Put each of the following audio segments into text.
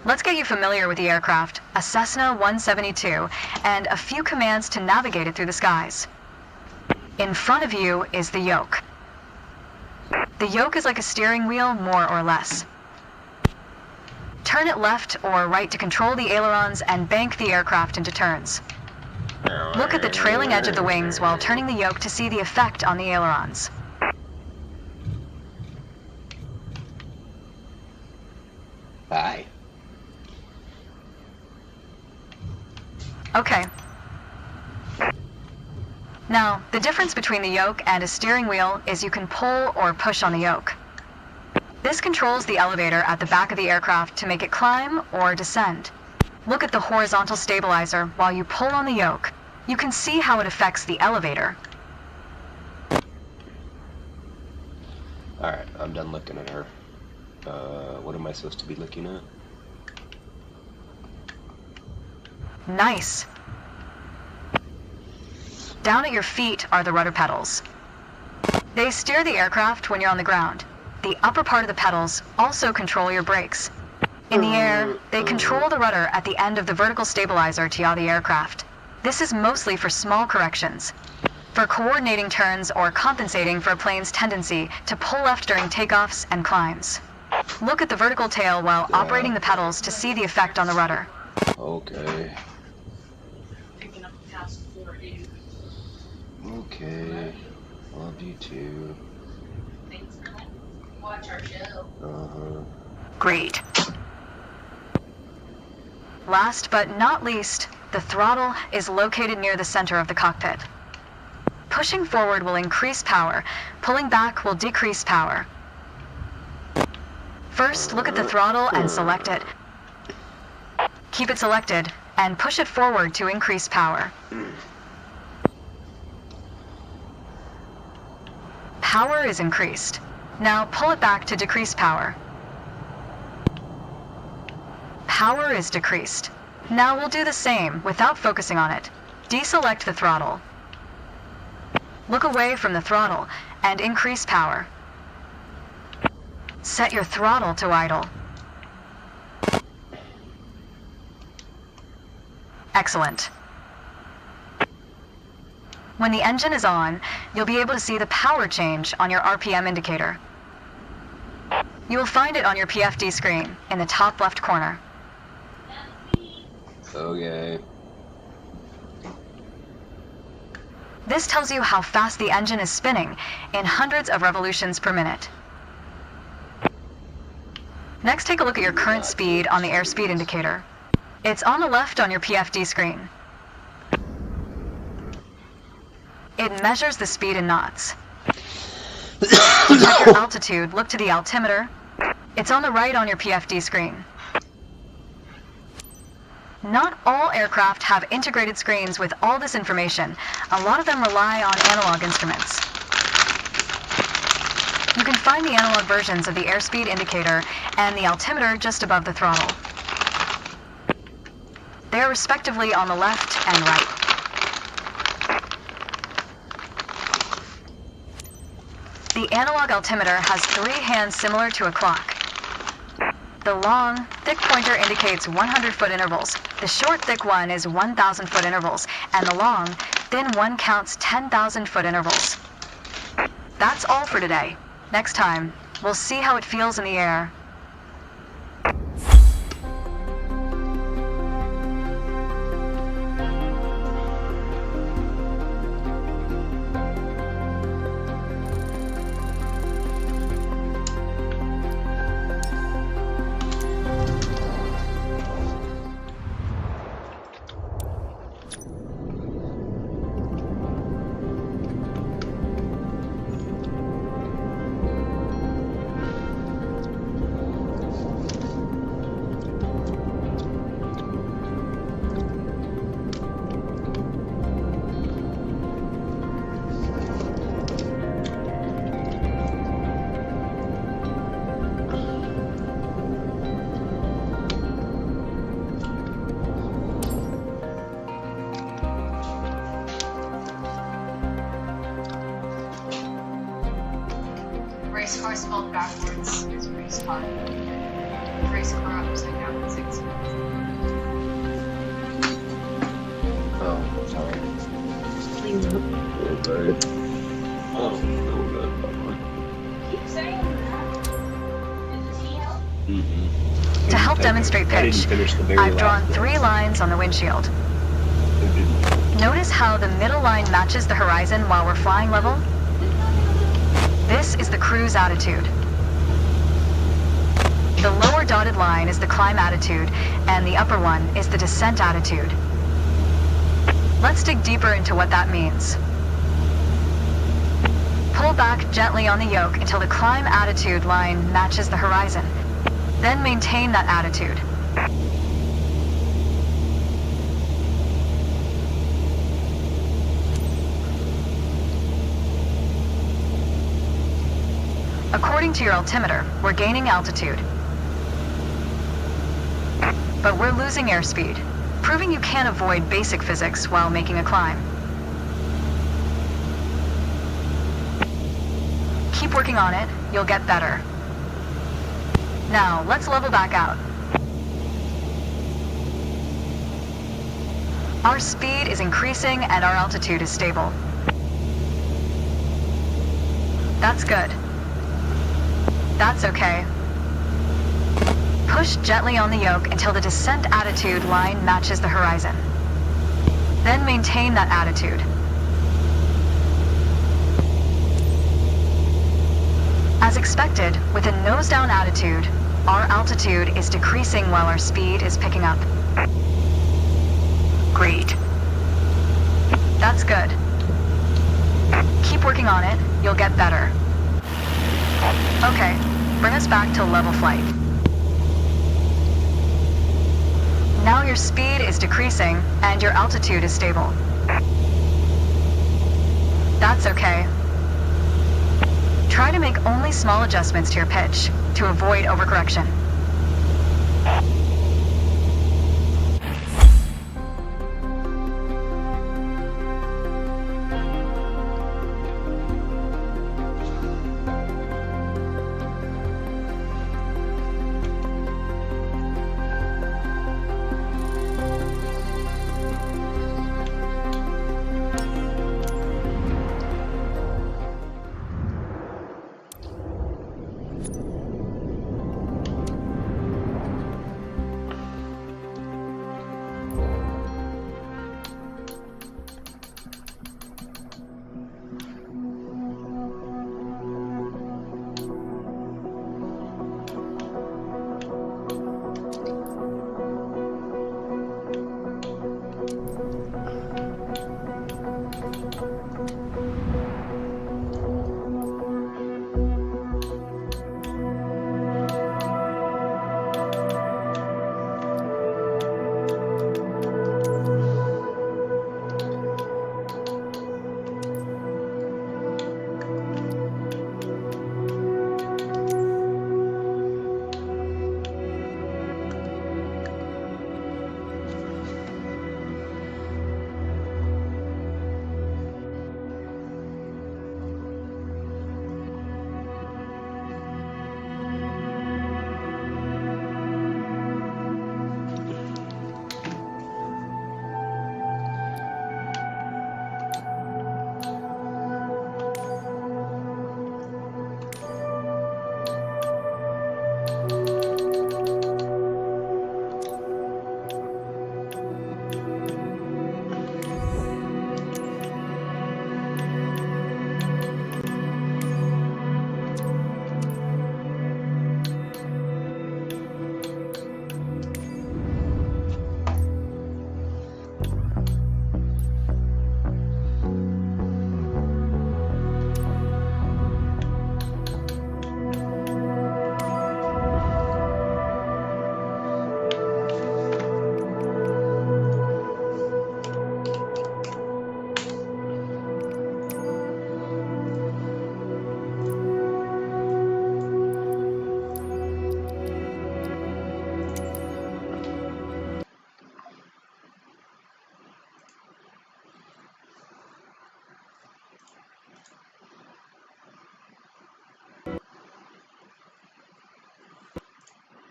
Let's get you familiar with the aircraft, a Cessna 172, and a few commands to navigate it through the skies. In front of you is the yoke. The yoke is like a steering wheel, more or less. Turn it left or right to control the ailerons and bank the aircraft into turns. Look at the trailing edge of the wings while turning the yoke to see the effect on the ailerons. Bye. Okay. Now, the difference between the yoke and a steering wheel is you can pull or push on the yoke. This controls the elevator at the back of the aircraft to make it climb or descend. Look at the horizontal stabilizer while you pull on the yoke. You can see how it affects the elevator. Alright, I'm done looking at her. What am I supposed to be looking at? Nice. Down at your feet are the rudder pedals. They steer the aircraft when you're on the ground. The upper part of the pedals also control your brakes. In the air, they control the rudder at the end of the vertical stabilizer to yaw the aircraft. This is mostly for small corrections. For coordinating turns or compensating for a plane's tendency to pull left during takeoffs and climbs. Look at the vertical tail while operating the pedals to see the effect on the rudder. Okay. Picking up the house for you. Okay. Love you too. Thanks for letting me watch our show. Uh-huh. Great. Last but not least, the throttle is located near the center of the cockpit. Pushing forward will increase power. Pulling back will decrease power. First, look at the throttle and select it. Keep it selected and push it forward to increase power. Power is increased. Now pull it back to decrease power. Power is decreased. Now we'll do the same without focusing on it. Deselect the throttle. Look away from the throttle and increase power. Set your throttle to idle. Excellent. When the engine is on, you'll be able to see the power change on your RPM indicator. You will find it on your PFD screen in the top left corner. Okay. This tells you how fast the engine is spinning in hundreds of revolutions per minute. Next, take a look at your current speed on the airspeed indicator. It's on the left on your PFD screen. It measures the speed in knots. To check your altitude, look to the altimeter. It's on the right on your PFD screen. Not all aircraft have integrated screens with all this information. A lot of them rely on analog instruments. You can find the analog versions of the airspeed indicator and the altimeter just above the throttle. They are respectively on the left and right. The analog altimeter has 3 hands similar to a clock. The long, thick pointer indicates 100-foot intervals. The short, thick one is 1,000-foot intervals. And the long, thin one counts 10,000-foot intervals. That's all for today. Next time, we'll see how it feels in the air. Race car spelled backwards is race car. Trace crops like that was 6 months. Oh, sorry. Clean up. Oh, no good. Keep saying that. Did the tea help? Mm-mm. To help demonstrate I didn't pitch, finish the very I've drawn last 3 one. lines on the windshield. I didn't. Notice how the middle line matches the horizon while we're flying level? This is the cruise attitude. The lower dotted line is the climb attitude, and the upper one is the descent attitude. Let's dig deeper into what that means. Pull back gently on the yoke until the climb attitude line matches the horizon. Then maintain that attitude. According to your altimeter, we're gaining altitude. But we're losing airspeed, proving you can't avoid basic physics while making a climb. Keep working on it, you'll get better. Now, let's level back out. Our speed is increasing and our altitude is stable. That's good. That's okay. Push gently on the yoke until the descent attitude line matches the horizon. Then maintain that attitude. As expected, with a nose-down attitude, our altitude is decreasing while our speed is picking up. Great. That's good. Keep working on it, you'll get better. Okay, bring us back to level flight. Now your speed is decreasing and your altitude is stable. That's okay. Try to make only small adjustments to your pitch to avoid overcorrection.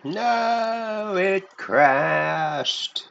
No, it crashed.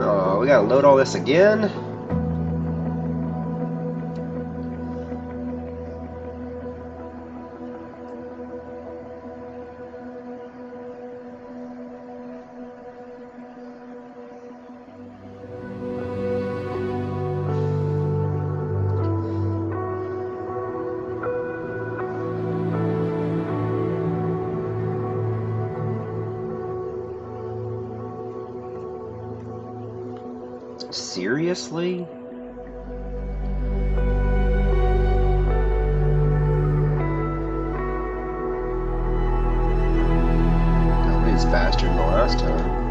Oh, we gotta load all this again. Seriously? That was faster than the last time.